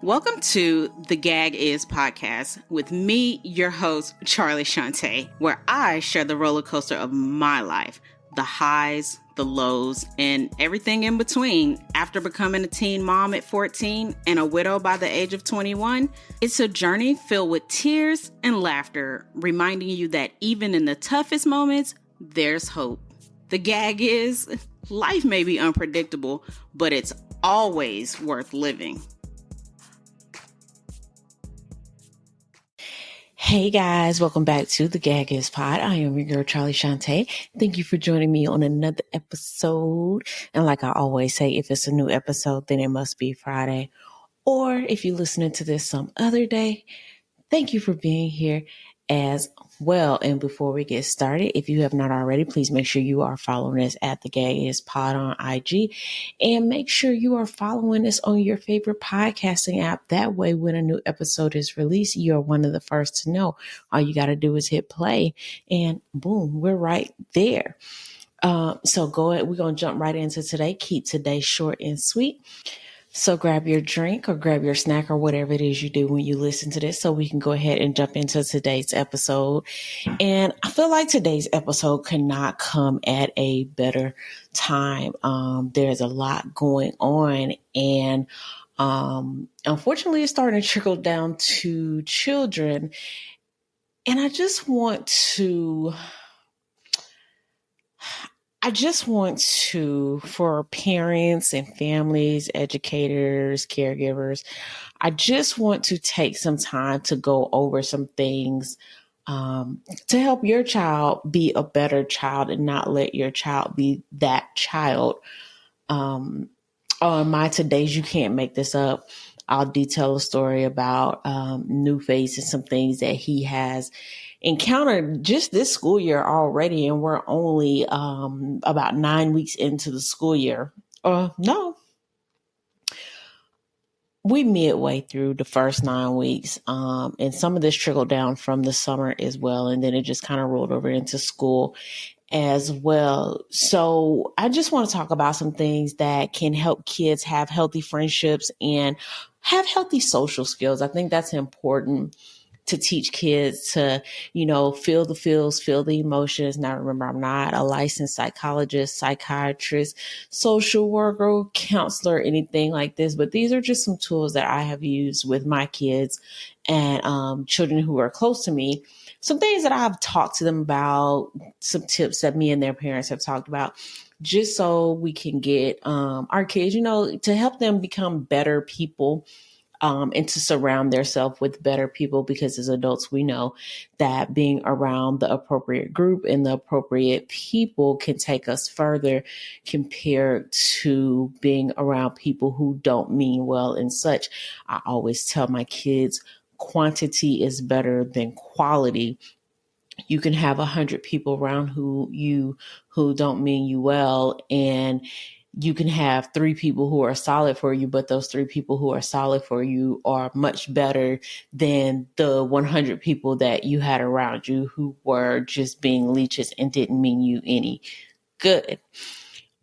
Welcome to the Gag Is podcast with me, your host, Charlie Shantae, where I share the roller coaster of my life, the highs, the lows, and everything in between. After becoming a teen mom at 14 and a widow by the age of 21, it's a journey filled with tears and laughter, reminding you that even in the toughest moments, there's hope. The gag is, life may be unpredictable, but it's always worth living. Hey guys, welcome back to the Gag Is Pod. I am your girl, Charlie Shantae. Thank you for joining me on another episode. And like I always say, if it's a new episode, then it must be Friday. Or if you're listening to this some other day, thank you for being here as well. And before we get started, if you have not already, please make sure you are following us at the Gag Is Pod on IG, and make sure you are following us on your favorite podcasting app. That way, when a new episode is released, you're one of the first to know. All you got to do is hit play and boom, we're right there. So go ahead. We're going to jump right into today. Keep today short and sweet. So grab your drink or grab your snack or whatever it is you do when you listen to this so we can go ahead and jump into today's episode. And I feel like today's episode could not come at a better time. There's a lot going on, and unfortunately it's starting to trickle down to children. And I just want to, for parents and families, educators, caregivers, I just want to take some time to go over some things to help your child be a better child and not let your child be that child. On my today's You Can't Make This Up, I'll detail a story about New Face and some things that he has encountered just this school year already, and we're only about 9 weeks into the school year. We midway through the first 9 weeks, and some of this trickled down from the summer as well, and then it just kind of rolled over into school as well. So I just want to talk about some things that can help kids have healthy friendships and have healthy social skills. I think that's important to teach kids to, feel the feels, feel the emotions. Now, remember, I'm not a licensed psychologist, psychiatrist, social worker, counselor, anything like this, but these are just some tools that I have used with my kids and children who are close to me. Some things that I've talked to them about, some tips that me and their parents have talked about, just so we can get our kids, to help them become better people. And to surround themselves with better people, because as adults, we know that being around the appropriate group and the appropriate people can take us further compared to being around people who don't mean well and such. I always tell my kids, quantity is better than quality. You can have 100 people around who don't mean you well, and you can have 3 people who are solid for you, but those 3 people who are solid for you are much better than the 100 people that you had around you who were just being leeches and didn't mean you any good.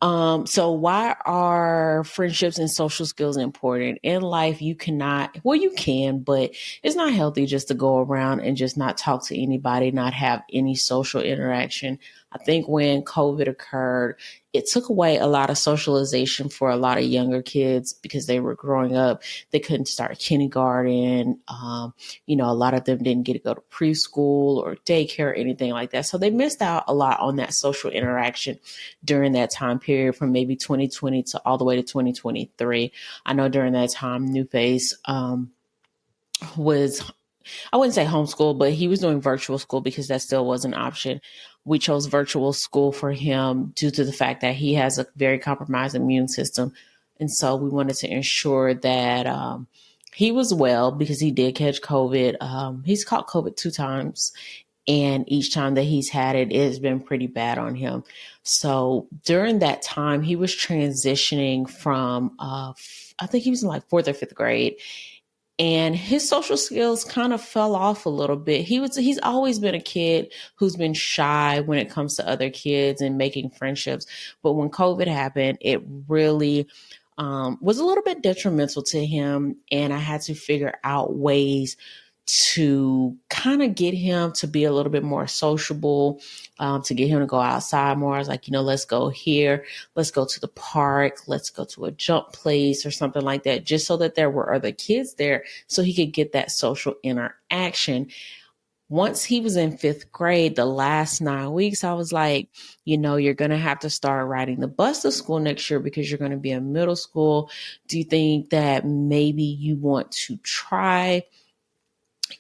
So why are friendships and social skills important? In life, you can, but it's not healthy just to go around and just not talk to anybody, not have any social interaction. I think when COVID occurred, it took away a lot of socialization for a lot of younger kids because they were growing up. They couldn't start kindergarten. A lot of them didn't get to go to preschool or daycare or anything like that. So they missed out a lot on that social interaction during that time period from maybe 2020 to all the way to 2023. I know during that time, New Face was, I wouldn't say homeschool, but he was doing virtual school because that still was an option. We chose virtual school for him due to the fact that he has a very compromised immune system. And so we wanted to ensure that he was well, because he did catch COVID. He's caught COVID 2 times. And each time that he's had it, it has been pretty bad on him. So during that time, he was transitioning from, I think he was in like 4th or 5th grade. And his social skills kind of fell off a little bit. He's always been a kid who's been shy when it comes to other kids and making friendships. But when COVID happened, it really was a little bit detrimental to him. And I had to figure out ways to kind of get him to be a little bit more sociable, to get him to go outside more. I was like, let's go here. Let's go to the park. Let's go to a jump place or something like that, just so that there were other kids there so he could get that social interaction. Once he was in 5th grade, the last 9 weeks, I was like, you're going to have to start riding the bus to school next year because you're going to be in middle school. Do you think that maybe you want to try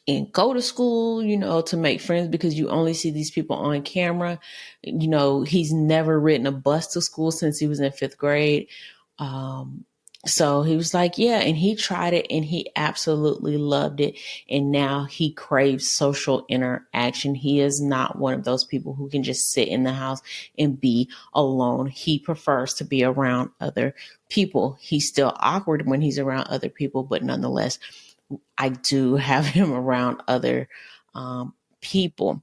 and go to school, to make friends, because you only see these people on camera? He's never ridden a bus to school since he was in 5th grade. So he was like, yeah, and he tried it and he absolutely loved it. And now he craves social interaction. He is not one of those people who can just sit in the house and be alone. He prefers to be around other people. He's still awkward when he's around other people, but nonetheless, I do have him around other people.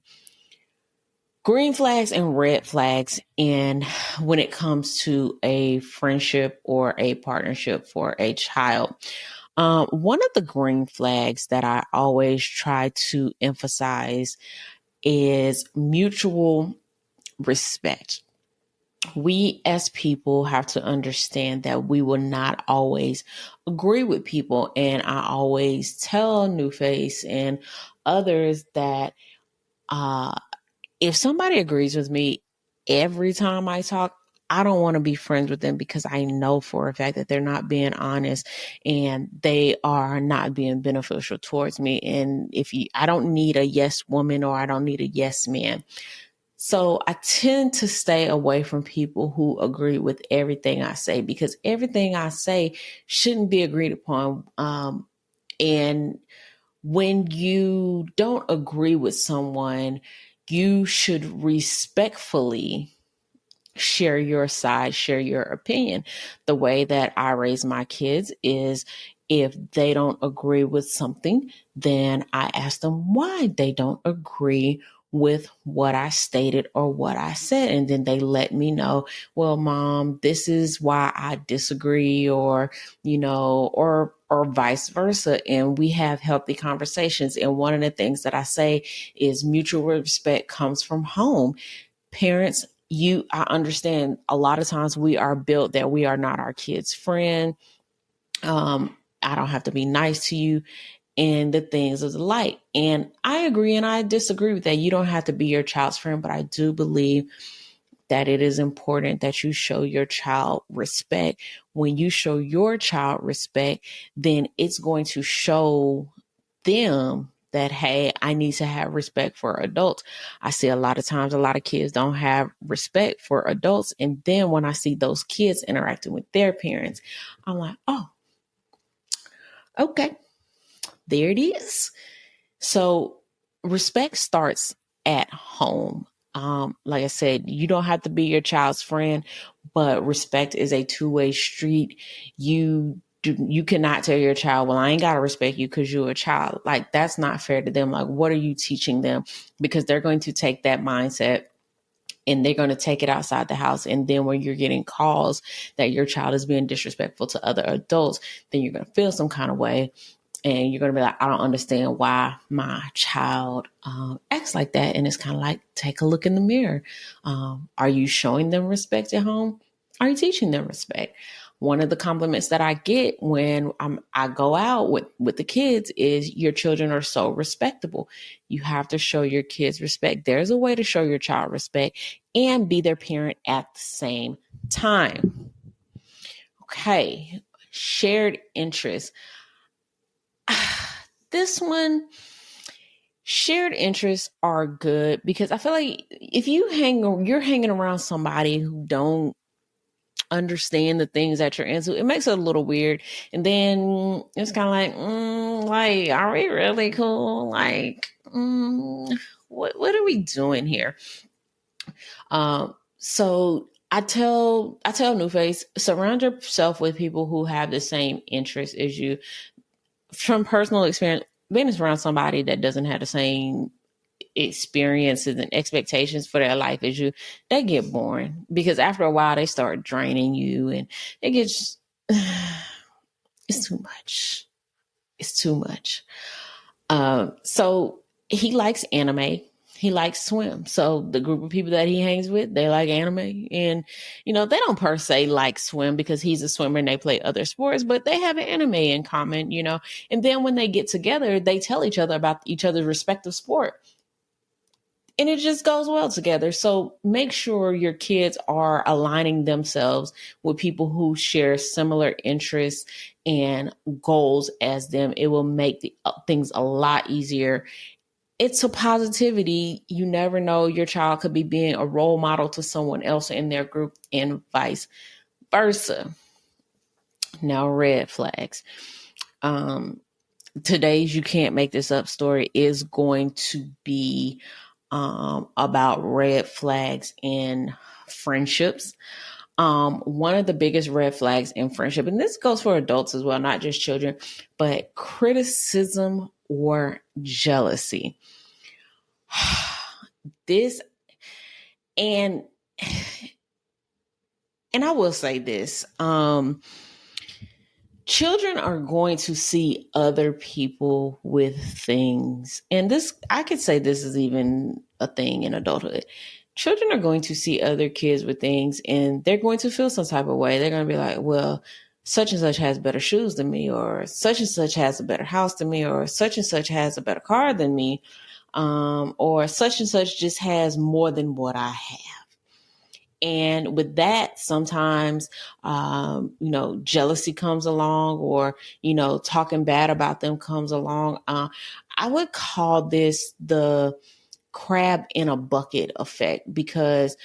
Green flags and red flags in when it comes to a friendship or a partnership for a child. One of the green flags that I always try to emphasize is mutual respect. We as people have to understand that we will not always agree with people. And I always tell New Face and others that if somebody agrees with me every time I talk, I don't want to be friends with them, because I know for a fact that they're not being honest and they are not being beneficial towards me. And I don't need a yes woman or I don't need a yes man. So I tend to stay away from people who agree with everything I say, because everything I say shouldn't be agreed upon. And when you don't agree with someone, you should respectfully share your side, share your opinion. The way that I raise my kids is, if they don't agree with something, then I ask them why they don't agree with what I stated or what I said. And then they let me know, well, Mom, this is why I disagree, or, or vice versa. And we have healthy conversations. And one of the things that I say is mutual respect comes from home. Parents, I understand a lot of times we are built that we are not our kid's friend. I don't have to be nice to you, and the things of the like. And I agree and I disagree with that. You don't have to be your child's friend, but I do believe that it is important that you show your child respect. When you show your child respect, then it's going to show them that, hey, I need to have respect for adults. I see a lot of times a lot of kids don't have respect for adults. And then when I see those kids interacting with their parents, I'm like, oh, okay, there it is. So respect starts at home. Like I said, you don't have to be your child's friend, but respect is a two-way street. You cannot tell your child, well, I ain't got to respect you because you're a child. Like, that's not fair to them. Like, what are you teaching them? Because they're going to take that mindset and they're going to take it outside the house. And then when you're getting calls that your child is being disrespectful to other adults, then you're going to feel some kind of way. And you're going to be like, I don't understand why my child acts like that. And it's kind of like, take a look in the mirror. Are you showing them respect at home? Are you teaching them respect? One of the compliments that I get when I go out with the kids is, your children are so respectable. You have to show your kids respect. There's a way to show your child respect and be their parent at the same time. Okay, shared interests. This one, shared interests are good, because I feel like if you're hanging around somebody who don't understand the things that you're into, it makes it a little weird. And then it's kind of like, are we really cool? Like, what are we doing here? So I tell New Face, surround yourself with people who have the same interests as you. From personal experience, being around somebody that doesn't have the same experiences and expectations for their life as you, they get boring, because after a while they start draining you and it gets It's too much. It's too much. So he likes anime. He likes swim. So the group of people that he hangs with, they like anime. And, they don't per se like swim because he's a swimmer and they play other sports, but they have an anime in common. And then when they get together, they tell each other about each other's respective sport. And it just goes well together. So make sure your kids are aligning themselves with people who share similar interests and goals as them. It will make things a lot easier. It's a positivity. You never know. Your child could be being a role model to someone else in their group and vice versa. Now, red flags. Today's You Can't Make This Up story is going to be about red flags in friendships. One of the biggest red flags in friendship, and this goes for adults as well, not just children, but criticism or jealousy. This and I will say this, children are going to see other people with things. And this, I could say this is even a thing in adulthood. Children are going to see other kids with things and they're going to feel some type of way. They're going to be like, well, such and such has better shoes than me, or such and such has a better house than me, or such and such has a better car than me, or such and such just has more than what I have. And with that, sometimes, jealousy comes along, or, talking bad about them comes along. I would call this the crab in a bucket effect because,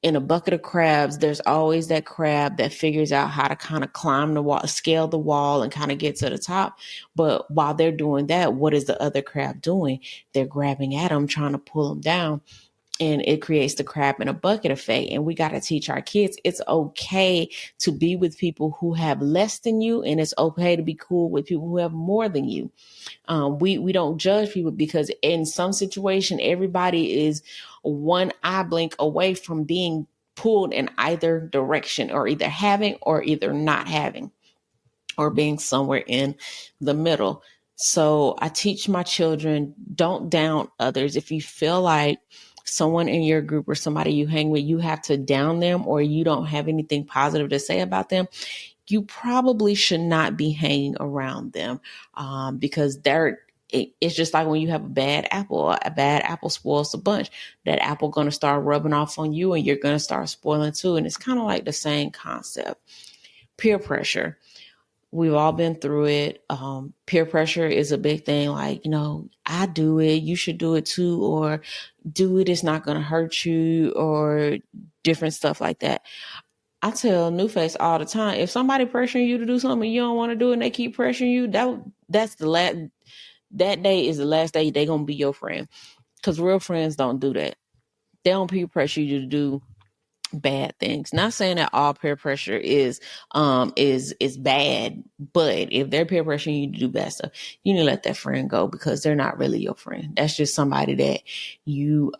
in a bucket of crabs, there's always that crab that figures out how to kind of climb the wall, scale the wall and kind of get to the top. But while they're doing that, what is the other crab doing? They're grabbing at them, trying to pull them down. And it creates the crab in a bucket effect. And we got to teach our kids it's okay to be with people who have less than you, and it's okay to be cool with people who have more than you. We don't judge people because in some situation, everybody is one eye blink away from being pulled in either direction, or either having or either not having, or being somewhere in the middle. So I teach my children, don't down others. If you feel like someone in your group or somebody you hang with, you have to down them, or you don't have anything positive to say about them, you probably should not be hanging around them, because it's just like when you have a bad apple spoils the bunch. That apple going to start rubbing off on you and you're going to start spoiling too. And it's kind of like the same concept. Peer pressure. We've all been through it. Peer pressure is a big thing. Like, I do it, you should do it too, or do it, it's not going to hurt you, or different stuff like that. I tell New Face all the time, if somebody pressuring you to do something you don't want to do and they keep pressuring you, that's the last, that day is the last day they're going to be your friend. Because real friends don't do that. They don't peer pressure you to do bad things. Not saying that all peer pressure is bad, but if they're peer pressuring you to do bad stuff, you need to let that friend go, because they're not really your friend. That's just somebody that you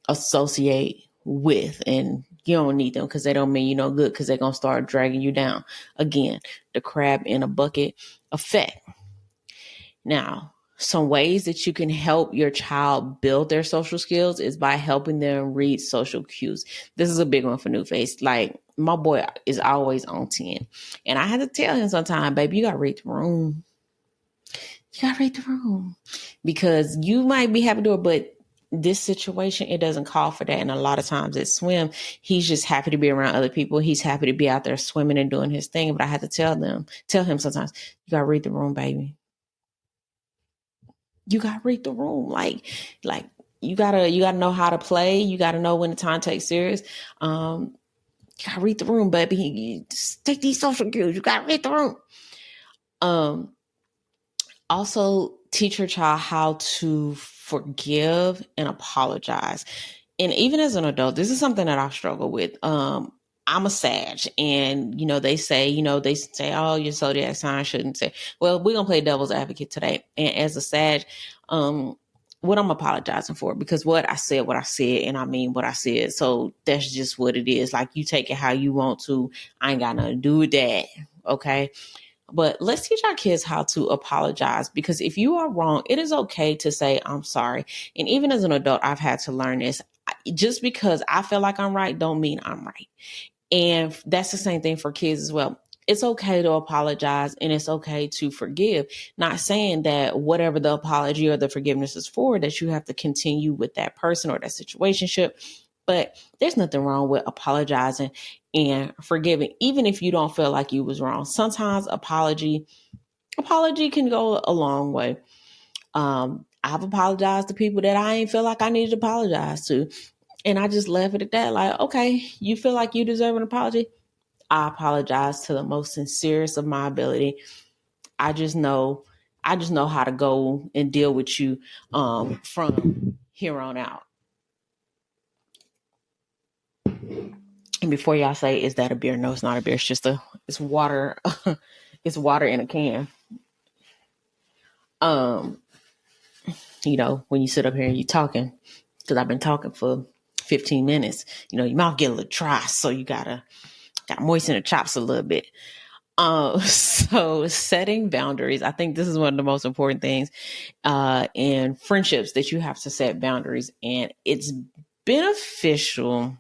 associate with, and you don't need them because they don't mean you no good, because they're gonna start dragging you down. Again, the crab in a bucket effect. Now, some ways that you can help your child build their social skills is by helping them read social cues. This is a big one for New Face. Like, my boy is always on 10. And I had to tell him sometime, baby, you got to read the room. You got to read the room. Because you might be happy to do it, but this situation, it doesn't call for that. And a lot of times at swim, he's just happy to be around other people. He's happy to be out there swimming and doing his thing. But I had to tell him sometimes, you got to read the room, baby. You got to read the room. Like you gotta know how to play. You got to know when the time takes serious. You got to read the room, baby. Just take these social cues. You got to read the room. Also teach your child how to forgive and apologize. And even as an adult, this is something that I struggle with. I'm a Sag, and they say, oh, your zodiac sign shouldn't say. Well, we're gonna play devil's advocate today. And as a Sag, what I'm apologizing for, because what I said, and I mean what I said. So that's just what it is. Like, you take it how you want to. I ain't got nothing to do with that. Okay. But let's teach our kids how to apologize, because if you are wrong, it is okay to say, I'm sorry. And even as an adult, I've had to learn this. Just because I feel like I'm right, don't mean I'm right. And that's the same thing for kids as well. It's okay to apologize and it's okay to forgive. Not saying that whatever the apology or the forgiveness is for, that you have to continue with that person or that situationship. But there's nothing wrong with apologizing and forgiving, even if you don't feel like you was wrong. Sometimes apology can go a long way. I've apologized to people that I ain't feel like I needed to apologize to. And I just left it at that. Like, okay, you feel like you deserve an apology? I apologize to the most sincerest of my ability. I just know how to go and deal with you from here on out. And before y'all say, is that a beer? No, it's not a beer. It's water. It's water in a can. Um, when you sit up here and you talking, because I've been talking for 15 minutes, your mouth get a little dry, so you gotta moisten the chops a little bit. So setting boundaries, I think this is one of the most important things in friendships, that you have to set boundaries, and it's beneficial.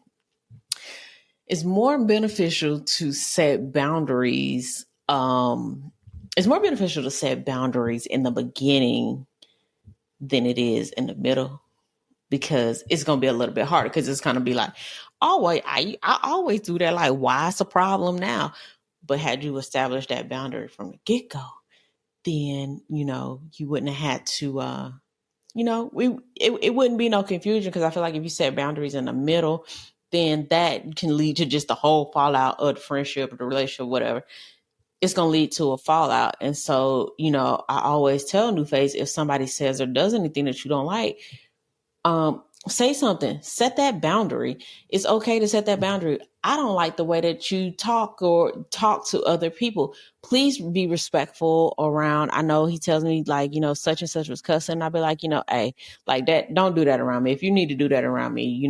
It's more beneficial to set boundaries. It's more beneficial to set boundaries in the beginning than it is in the middle, because it's going to be a little bit harder, because it's going to be like, oh, wait, I always do that. Like, why it's a problem now? But had you established that boundary from the get-go, then, you wouldn't have had to, it wouldn't be no confusion, because I feel like if you set boundaries in the middle, then that can lead to just the whole fallout of the friendship or the relationship, whatever. It's going to lead to a fallout. And so, I always tell New Face, if somebody says or does anything that you don't like, say something, set that boundary. It's okay to set that boundary. I don't like the way that you talk to other people. Please be respectful around. I know he tells me, like, such and such was cussing. I'll be like, hey, like that, don't do that around me. If you need to do that around me,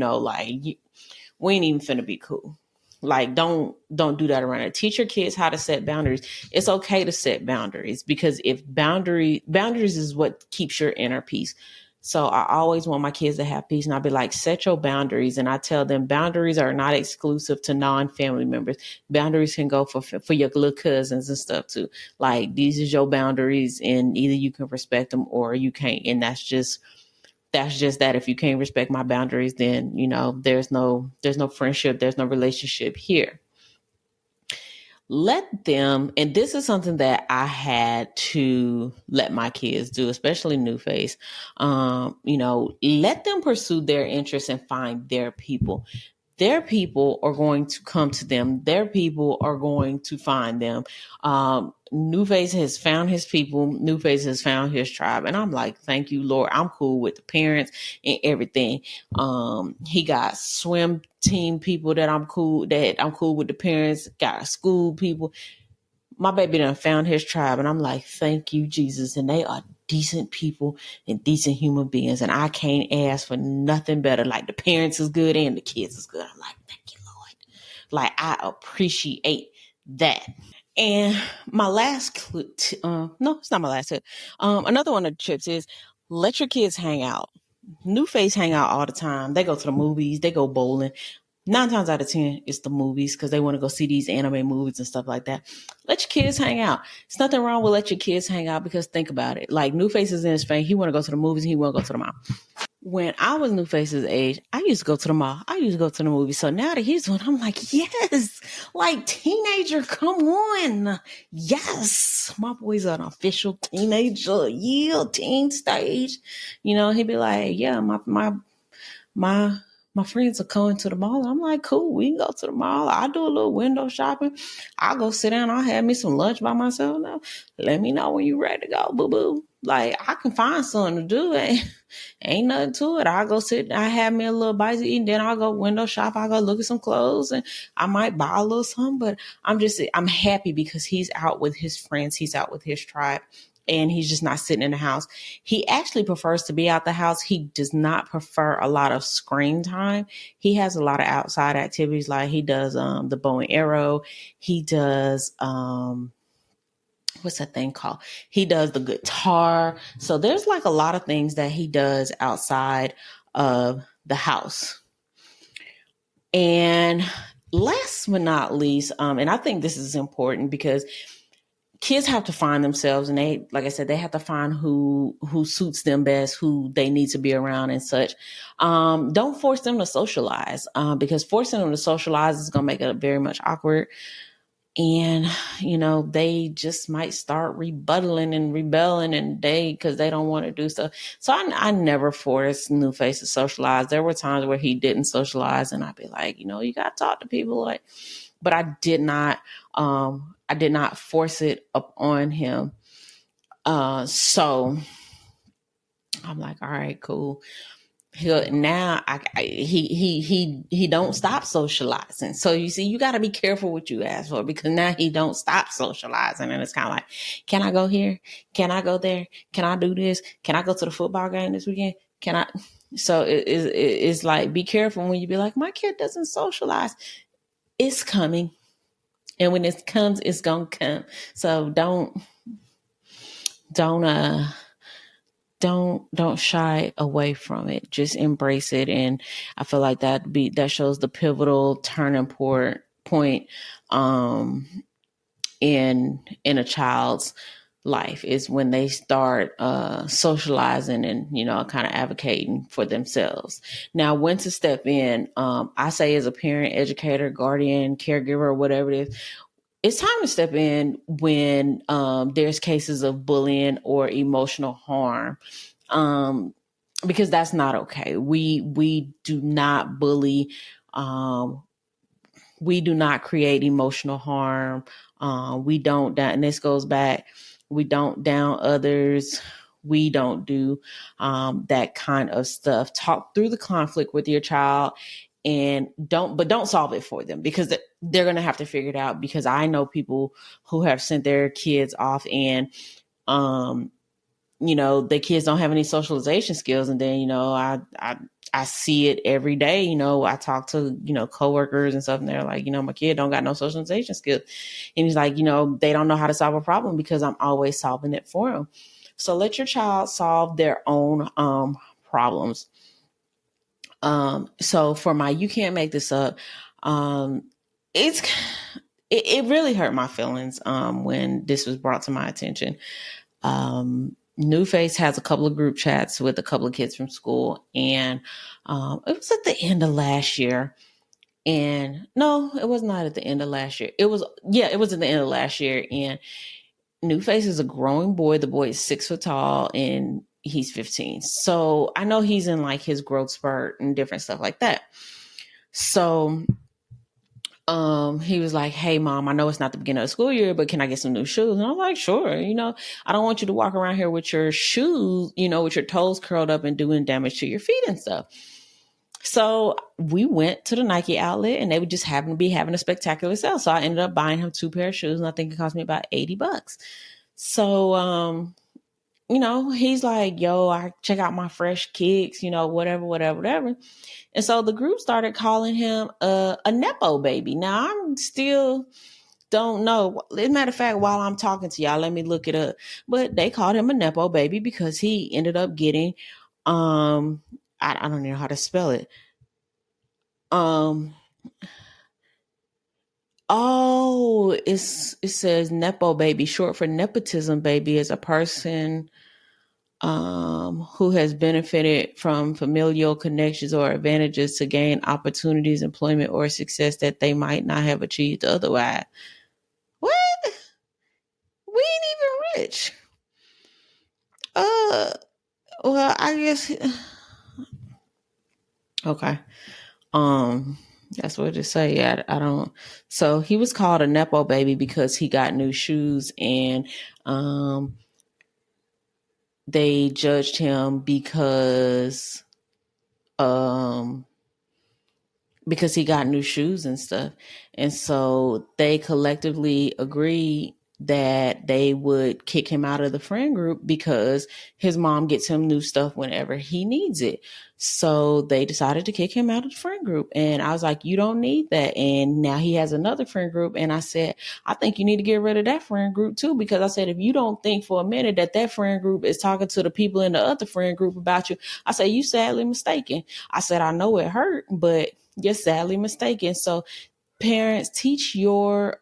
we ain't even finna be cool. Like, don't do that around it. Teach your kids how to set boundaries. It's okay to set boundaries, because if boundaries is what keeps your inner peace. So I always want my kids to have peace, and I'll be like, set your boundaries. And I tell them boundaries are not exclusive to non-family members. Boundaries can go for your little cousins and stuff too. Like, these is your boundaries, and either you can respect them or you can't. And that's just that. If you can't respect my boundaries, then, there's no friendship, there's no relationship here. Let them, and this is something that I had to let my kids do, especially New Face. Let them pursue their interests and find their people. Their people are going to come to them. Their people are going to find them. New Face has found his people. New Face has found his tribe. And I'm like, thank you, Lord. I'm cool with the parents and everything. He got swim team people that I'm cool with the parents, got school people. My baby done found his tribe, and I'm like, thank you, Jesus. And they are decent people and decent human beings, and I can't ask for nothing better. Like, the parents is good and the kids is good. I'm like, thank you, Lord. Like, I appreciate that. And my last no, it's not my last tip. Another one of the tips is, let your kids hang out. New Face hang out all the time. They go to the movies, they go bowling. 9 times out of 10, it's the movies, because they want to go see these anime movies and stuff like that. Let your kids hang out. There's nothing wrong with let your kids hang out, because think about it. Like, New Face is in his face. He want to go to the movies. And he want to go to the mall. When I was New Face's age, I used to go to the mall. I used to go to the movies. So now that he's doing, I'm like, yes, like, teenager, come on. Yes, my boy's an official teenager. Yeah, teen stage. He'd be like, yeah, my friends are coming to the mall. I'm like, cool, we can go to the mall. I'll do a little window shopping. I'll go sit down. I'll have me some lunch by myself now. Let me know when you're ready to go, boo-boo. Like, I can find something to do. Ain't nothing to it. I'll go sit. I have me a little bite to eat, and then I'll go window shop. I'll go look at some clothes, and I might buy a little something. But I'm happy because he's out with his friends. He's out with his tribe. and he's just not sitting in the house. He actually prefers to be out the house. He does not prefer a lot of screen time. He has a lot of outside activities, like he does the bow and arrow. He does what's that thing called? He does the guitar. So there's like a lot of things that he does outside of the house. And last but not least, and I think this is important because kids have to find themselves, and they, like I said, they have to find who suits them best, who they need to be around and such. Don't force them to socialize, because forcing them to socialize is going to make it very much awkward. And, they just might start rebuttaling and rebelling because they don't want to do stuff. So I never forced New Face to socialize. There were times where he didn't socialize, and I'd be like, you got to talk to people, but I did not force it up on him. So I'm like, all right, cool. He don't stop socializing. So you see, you got to be careful what you ask for, because now he don't stop socializing, and it's kind of like, can I go here? Can I go there? Can I do this? Can I go to the football game this weekend? Can I? So it's like, be careful when you be like, my kid doesn't socialize. It's coming, and when it comes, it's gonna come. So don't shy away from it. Just embrace it. And I feel like that shows the pivotal turning point in a child's life, is when they start socializing and kind of advocating for themselves. Now, when to step in, I say, as a parent, educator, guardian, caregiver, whatever it is, it's time to step in when there's cases of bullying or emotional harm, because that's not okay. We do not bully. We do not create emotional harm. We don't down, and this goes back, we don't down others. We don't do that kind of stuff. Talk through the conflict with your child, and don't solve it for them, because they're going to have to figure it out. Because I know people who have sent their kids off, and their kids don't have any socialization skills. And then, I see it every day. I talk to, coworkers and stuff, and they're like, my kid don't got no socialization skills. And he's like, they don't know how to solve a problem because I'm always solving it for them. So let your child solve their own problems. So for my, you can't make this up. It really hurt my feelings when this was brought to my attention. New Face has a couple of group chats with a couple of kids from school, and it was at the end of last year. And no, it was not at the end of last year. It was at the end of last year. And New Face is a growing boy. The boy is 6 foot tall, and he's 15. So I know he's in like his growth spurt and different stuff like that. So he was like, hey mom, I know it's not the beginning of the school year, but can I get some new shoes? And I'm like, sure. I don't want you to walk around here with your shoes, with your toes curled up and doing damage to your feet and stuff. So we went to the Nike outlet, and they would just happen to be having a spectacular sale. So I ended up buying him 2 pair of shoes, and I think it cost me about $80. So, he's like, yo, I check out my fresh kicks, whatever. And so the group started calling him a Nepo baby. Now, I'm still don't know. As a matter of fact, while I'm talking to y'all, let me look it up. But they called him a Nepo baby because he ended up getting, I don't know how to spell it. It says Nepo baby, short for nepotism baby, is a person who has benefited from familial connections or advantages to gain opportunities, employment, or success that they might not have achieved otherwise. What? We ain't even rich. Well, I guess. Okay. That's what it say. I don't. So he was called a Nepo baby because he got new shoes, and they judged him because he got new shoes and stuff. And so they collectively agreed that they would kick him out of the friend group because his mom gets him new stuff whenever he needs it. So they decided to kick him out of the friend group. And I was like, you don't need that. And now he has another friend group. And I said, I think you need to get rid of that friend group too. Because I said, if you don't think for a minute that friend group is talking to the people in the other friend group about you, I said, you sadly mistaken. I said, I know it hurt, but you're sadly mistaken. So parents, teach your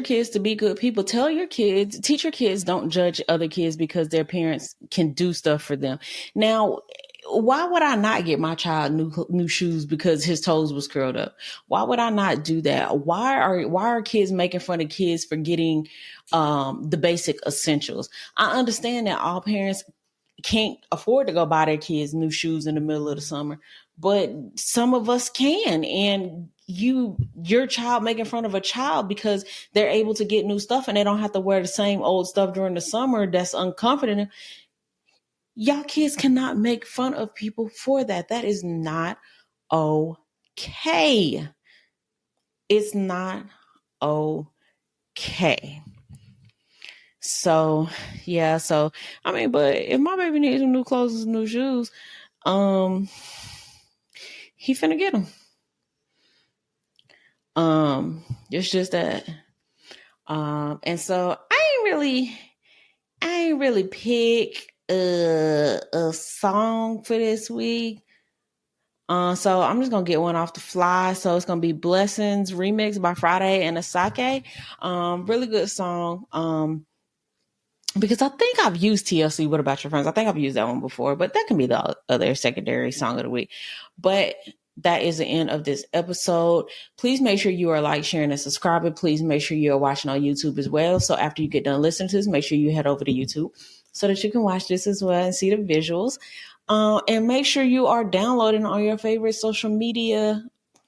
kids to be good people. Teach your kids don't judge other kids because their parents can do stuff for them. Now, why would I not get my child new shoes because his toes was curled up? Why would I not do that? Why are kids making fun of kids for getting the basic essentials? I understand that all parents can't afford to go buy their kids new shoes in the middle of the summer, but some of us can. And your child making fun of a child because they're able to get new stuff and they don't have to wear the same old stuff during the summer that's uncomfortable. Y'all kids cannot make fun of people for that. That is not okay. It's not okay. So, yeah. So, I mean, but if my baby needs some new clothes and new shoes, he finna get them. It's just that. And so I ain't really pick a song for this week. So I'm just gonna get one off the fly. So it's gonna be Blessings remix by Friday and Asake. Really good song. Because I think I've used TLC, What About Your Friends? I think I've used that one before, but that can be the other secondary song of the week. But that is the end of this episode. Please make sure you are sharing, and subscribing. Please make sure you are watching on YouTube as well. So after you get done listening to this, make sure you head over to YouTube so that you can watch this as well and see the visuals. And make sure you are downloading on your favorite social media.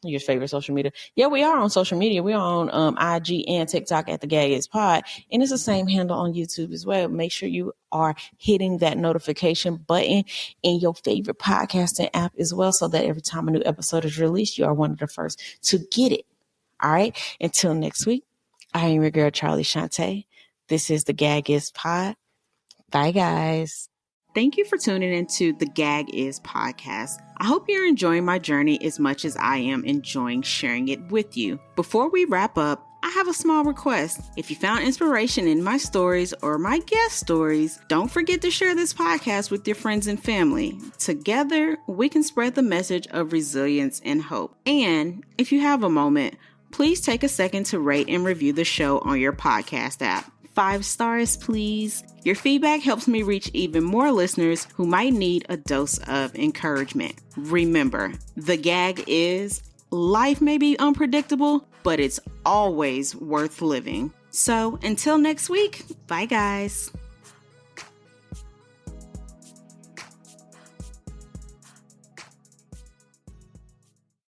Yeah, we are on social media. We are on IG and TikTok at The Gag Is Pod. And it's the same handle on YouTube as well. Make sure you are hitting that notification button in your favorite podcasting app as well, so that every time a new episode is released, you are one of the first to get it. All right. Until next week, I am your girl, Charlie Shantae. This is The Gag Is Pod. Bye, guys. Thank you for tuning into the Gag Is podcast. I hope you're enjoying my journey as much as I am enjoying sharing it with you. Before we wrap up, I have a small request. If you found inspiration in my stories or my guest stories, don't forget to share this podcast with your friends and family. Together, we can spread the message of resilience and hope. And if you have a moment, please take a second to rate and review the show on your podcast app. 5 stars, please. Your feedback helps me reach even more listeners who might need a dose of encouragement. Remember, the gag is life may be unpredictable, but it's always worth living. So until next week, bye guys.